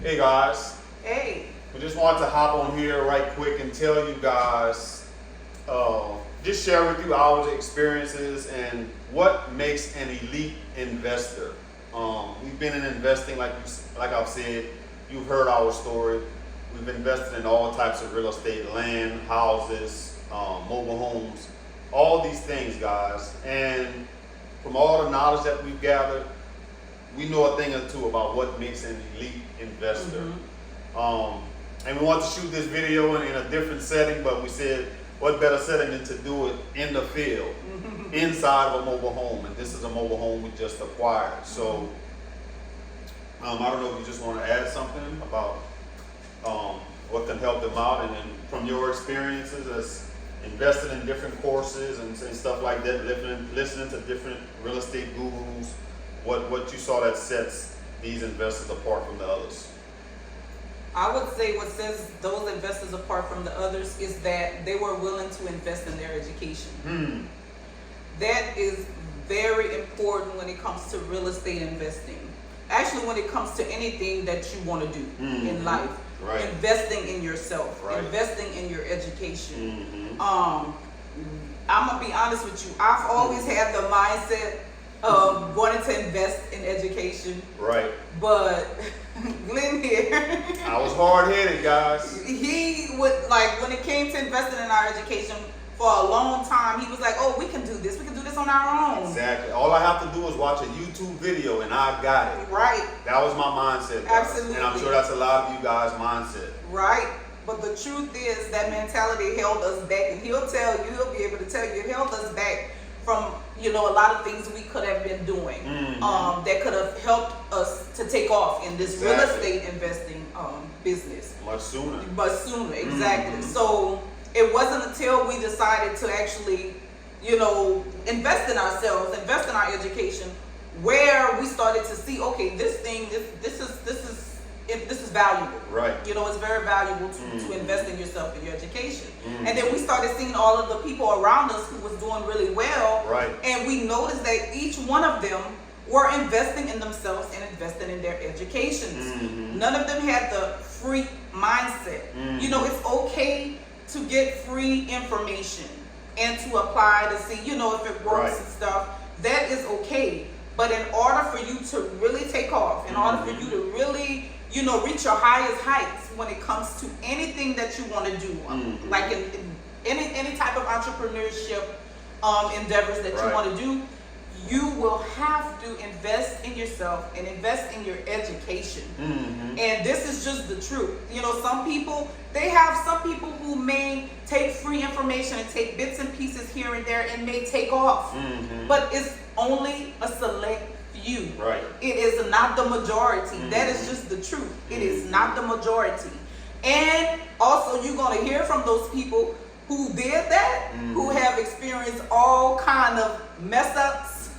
Hey guys, Hey. we just wanted to hop on here right quick and tell you guys, just share with you our experiences and what makes an elite investor. We've been in investing, like I've said, you've heard our story. We've invested in all types of real estate, land, houses, mobile homes, all these things, guys. And from all the knowledge that we've gathered, we know a thing or two about what makes an elite investor. And we want to shoot this video in a different setting, but we said, what better setting than to do it in the field, inside of a mobile home. And this is a mobile home we just acquired. So I don't know if you just want to add something about what can help them out, and then from your experiences as invested in different courses and stuff like that, listening to different real estate gurus, what you saw that sets these investors apart from the others. I would say what sets those investors apart from the others is that they were willing to invest in their education. That is very important when it comes to real estate investing. Actually, when it comes to anything that you want to do in life. Right. Investing in yourself, right. Investing in your education. I'm gonna be honest with you. I've always had the mindset of wanting to invest in education. Right. But Glenn here, I was hard-headed, guys. he would, like, when it came to investing in our education, for a long time, he was like, oh, we can do this. We can do this on our own. Exactly. All I have to do is watch a YouTube video and I got it. Right. That was my mindset, guys. Absolutely. And I'm sure that's a lot of you guys' mindset. Right. But the truth is that mentality held us back, and he'll be able to tell you, it held us back from, a lot of things we could have been doing that could have helped us to take off in this real estate investing business. Much sooner. Exactly. So it wasn't until we decided to actually, invest in ourselves, invest in our education, where we started to see, okay, this is valuable. Right. It's very valuable to invest in yourself and your education. And then we started seeing all of the people around us who was doing really well. Right. And we noticed that each one of them were investing in themselves and investing in their educations. None of them had the free mindset. It's okay to get free information and to apply to see, if it works and stuff. That is okay. But in order for you to really take off, in order for you to really, reach your highest heights when it comes to anything that you want to do, like in any type of entrepreneurship endeavors that you want to do, you will have to invest in yourself and invest in your education. And this is just the truth. Some people who may take free information and take bits and pieces here and there and may take off. But it's only a select few. Right. It is not the majority. That is just the truth. It is not the majority. And also, you're going to hear from those people who did that, who have experienced all kind of mess ups.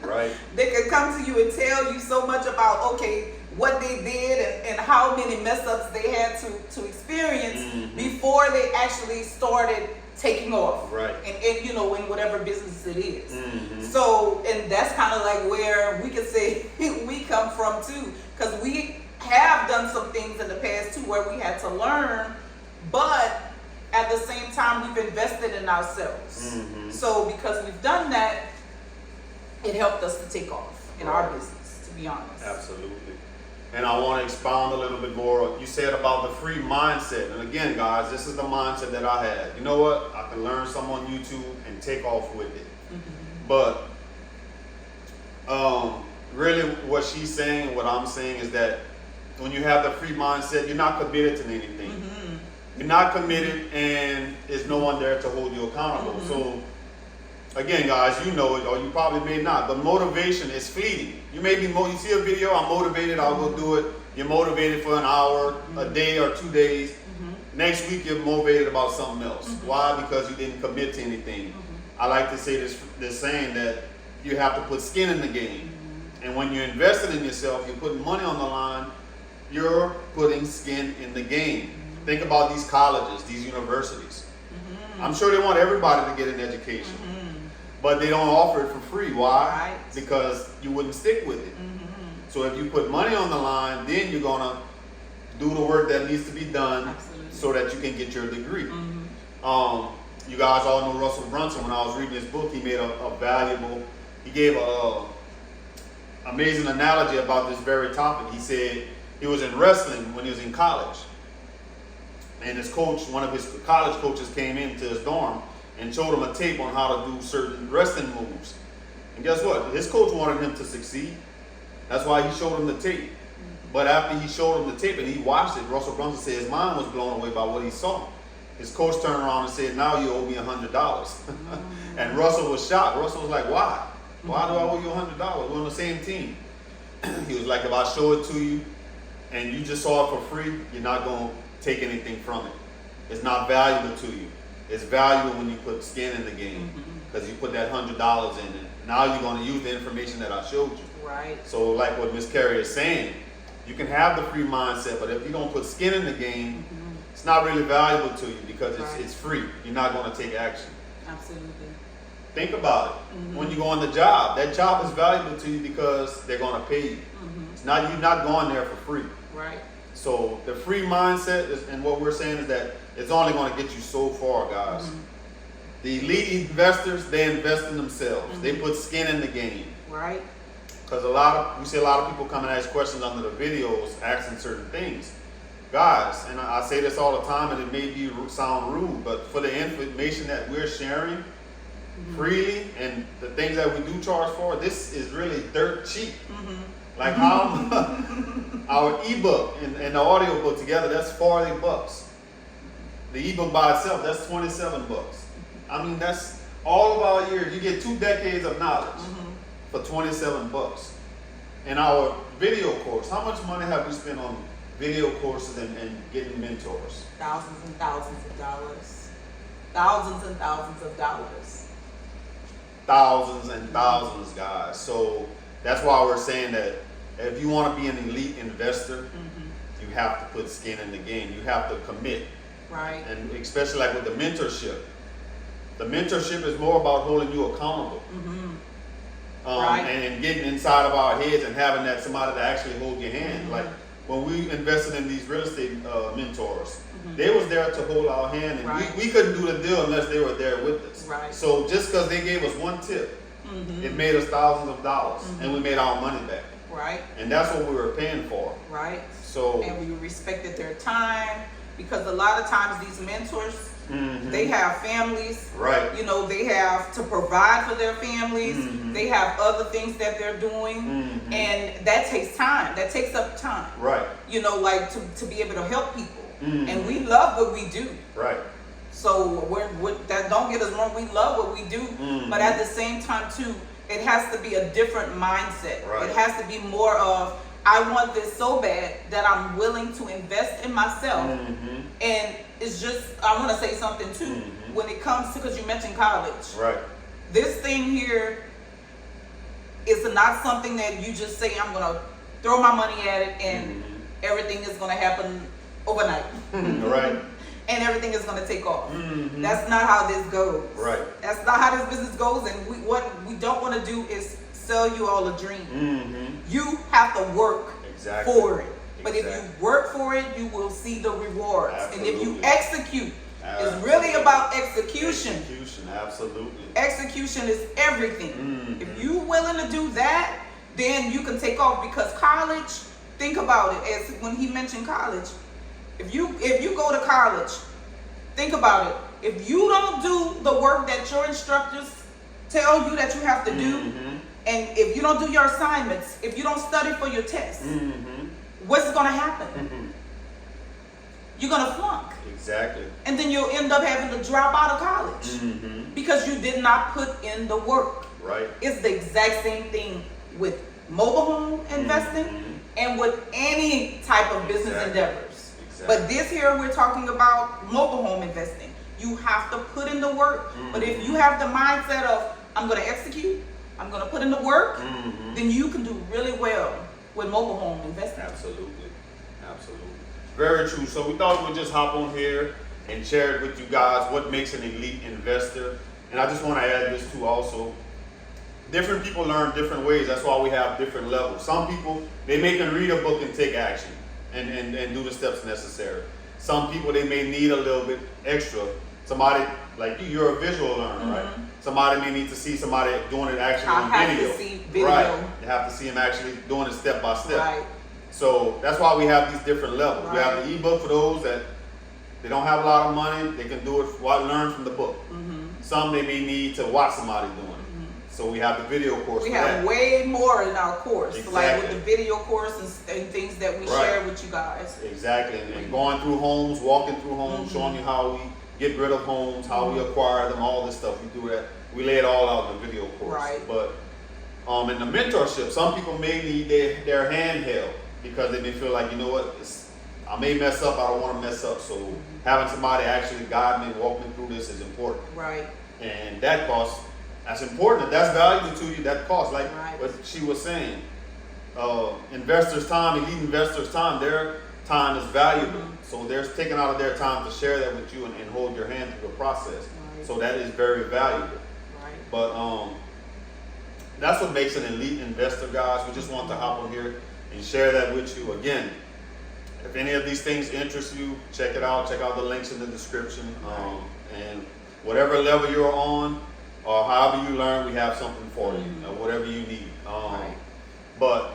Right. They can come to you and tell you so much about, okay, what they did and how many mess ups they had to experience before they actually started taking off. Right. And in whatever business it is. So, and that's kind of like where we could say we come from too, because we have done some things in the past too where we had to learn, but at the same time we've invested in ourselves. So because we've done that, it helped us to take off in our business, to be honest. Absolutely. And I want to expound a little bit more. You said about the free mindset. And again, guys, this is the mindset that I had. You know what? I can learn some on YouTube and take off with it. But really what she's saying and what I'm saying is that when you have the free mindset, you're not committed to anything. You're not committed, and there's no one there to hold you accountable. So again, guys, you know it, or you probably may not, but motivation is fleeting. You may be, you see a video, I'm motivated, I'll go do it. You're motivated for an hour, a day or 2 days. Next week, you're motivated about something else. Why? Because you didn't commit to anything. I like to say this saying that you have to put skin in the game. And when you're invested in yourself, you're putting money on the line, you're putting skin in the game. Think about these colleges, these universities. I'm sure they want everybody to get an education. But they don't offer it for free. Why? Right. Because you wouldn't stick with it. So if you put money on the line, then you're gonna do the work that needs to be done. Absolutely. So that you can get your degree. Mm-hmm. You guys all know Russell Brunson. When I was reading his book, he made he gave a amazing analogy about this very topic. He said he was in wrestling when he was in college. And his coach, one of his college coaches, came into his dorm and showed him a tape on how to do certain wrestling moves. And guess what? His coach wanted him to succeed. That's why he showed him the tape. But after he showed him the tape and he watched it, Russell Brunson said his mind was blown away by what he saw. His coach turned around and said, "Now you owe me $100." And Russell was shocked. Russell was like, "Why? Why do I owe you $100? We're on the same team." He was like, "If I show it to you and you just saw it for free, you're not going to take anything from it. It's not valuable to you. It's valuable when you put skin in the game because you put that $100 in it. Now you're going to use the information that I showed you." Right. So like what Miss Carey is saying, you can have the free mindset, but if you don't put skin in the game, it's not really valuable to you because it's free. You're not going to take action. Absolutely. Think about it. When you go on the job, that job is valuable to you because they're going to pay you. It's not you're not going there for free. Right. So the free mindset is, and what we're saying is that it's only going to get you so far, guys. The elite investors, they invest in themselves. They put skin in the game. Right. Because we see a lot of people come and ask questions under the videos asking certain things. Guys, and I say this all the time and it may sound rude, but for the information that we're sharing freely and the things that we do charge for, this is really dirt cheap. Like how our ebook and the audio book together, that's $40. The ebook by itself, that's $27. I mean, that's all of our years. You get 2 decades of knowledge for $27. And our video course, how much money have we spent on video courses and getting mentors? Thousands and thousands of dollars. Thousands and thousands of dollars. Thousands and thousands, guys. So that's why we're saying that if you want to be an elite investor, you have to put skin in the game. You have to commit. Right. And especially like with the mentorship. The mentorship is more about holding you accountable. Right. And getting inside of our heads and having that somebody to actually hold your hand. Like when we invested in these real estate mentors, they was there to hold our hand, and we couldn't do the deal unless they were there with us. Right. So just because they gave us one tip, it made us thousands of dollars, and we made our money back. Right. And that's what we were paying for. Right. So and we respected their time because a lot of times these mentors, they have families. Right. You know, they have to provide for their families. They have other things that they're doing, and that takes time. That takes up time. Right. You know, like to be able to help people. And we love what we do. Right. So that don't get us wrong. We love what we do, but at the same time too, it has to be a different mindset. Right. It has to be more of, I want this so bad that I'm willing to invest in myself. And it's just, I want to say something too, when it comes to, because you mentioned college. Right. This thing here is not something that you just say, I'm going to throw my money at it and everything is going to happen overnight. Right. And everything is going to take off. That's not how this goes. Right. That's not how this business goes. And what we don't want to do is sell you all a dream. You have to work for it. But if you work for it, you will see the rewards. Absolutely. And if you execute, it's really about execution. Execution, absolutely. Execution is everything. If you're willing to do that, then you can take off. Because college, think about it. As when he mentioned college, if you go to college, think about it. If you don't do the work that your instructors tell you that you have to do, and if you don't do your assignments, if you don't study for your tests, what's going to happen? You're going to flunk. Exactly. And then you'll end up having to drop out of college because you did not put in the work. Right. It's the exact same thing with mobile home investing and with any type of business endeavors. But this here, we're talking about mobile home investing. You have to put in the work. But if you have the mindset of, I'm going to execute, I'm going to put in the work, then you can do really well with mobile home investing. Absolutely. Absolutely. Very true. So we thought we'd just hop on here and share it with you guys what makes an elite investor. And I just want to add this too also. different people learn different ways. That's why we have different levels. Some people, they may can read a book and take action and do the steps necessary. Some people, they may need a little bit extra. Somebody like you're a visual learner, right? Somebody may need to see somebody doing it actually I on have video. to see video. Right. You have to see them actually doing it step by step. Right. So that's why we have these different levels. We have Right. the ebook for those that they don't have a lot of money. They can do it, learn from the book. Some they may need to watch somebody doing it. So we have the video course We for have that. way more in our course, like Exactly. with the video course and things that we Right. share with you guys. Exactly, and going through homes, walking through homes, showing you how we get rid of homes, how we acquire them, all this stuff. We do that. We lay it all out in the video course. Right. But in the mentorship, some people may need their hand held because they may feel like, you know what, I may mess up, I don't want to mess up. So having somebody actually guide me, walk me through this is important. Right. And that costs, that's important. If that's valuable to you, that costs. Like Right. what she was saying, investors' time, elite investors' time, their time is valuable. So they're taking out of their time to share that with you and hold your hand through the process. Right. So that is very valuable. Right. But that's what makes an elite investor, guys. We just want to hop on here and share that with you. Again, if any of these things interest you, check it out. Check out the links in the description. And whatever level you're on, or however you learn, we have something for you. Whatever you need. Right. But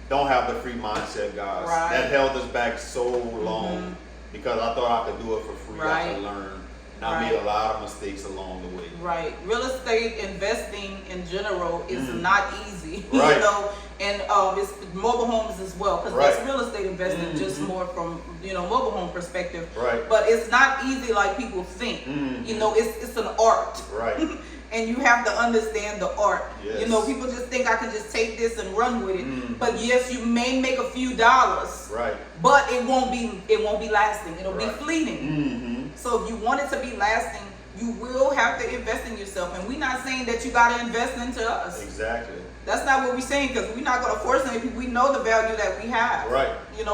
don't have the free mindset, guys. Right. That held us back so long because I thought I could do it for free. I Right. could learn. And I Right. made a lot of mistakes along the way. Right. Real estate investing in general is not easy. Right. You know, and it's mobile homes as well, because Right. that's real estate investing just more from, mobile home perspective. Right. But it's not easy like people think. You know, it's an art. Right. And you have to understand the art. Yes. You know, people just think I can just take this and run with it. But yes, you may make a few dollars, Right. but it won't be lasting. It'll Right. be fleeting. So if you want it to be lasting, you will have to invest in yourself. And we're not saying that you got to invest into us. Exactly. That's not what we're saying, because we're not going to force anything. We know the value that we have, Right.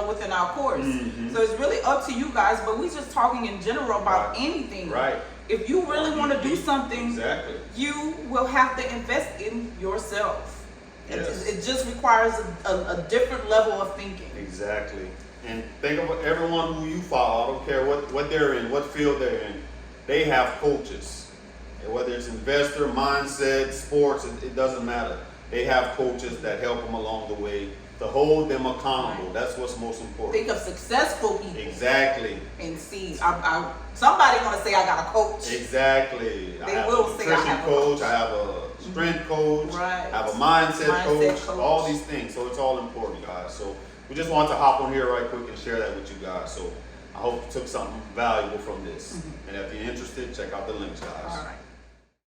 within our course. So it's really up to you guys, but we're just talking in general about Right. anything. Right. If you really want to do something, Exactly. you will have to invest in yourself. Yes. It just requires a different level of thinking. Exactly. And think of everyone who you follow. I don't care what they're in, what field they're in. They have coaches. And whether it's investor, mindset, sports, it doesn't matter. They have coaches that help them along the way to hold them accountable. Right. That's what's most important. Think of successful people Exactly. and see. Somebody gonna say I got a coach. Exactly. They I have will a say I nutrition have a coach. coach. I have a strength coach. Right. I have a mindset coach. coach. All these things. So it's all important, guys. So we just want to hop on here right quick and share that with you guys. So I hope you took something valuable from this. And if you're interested, check out the links, guys. All right.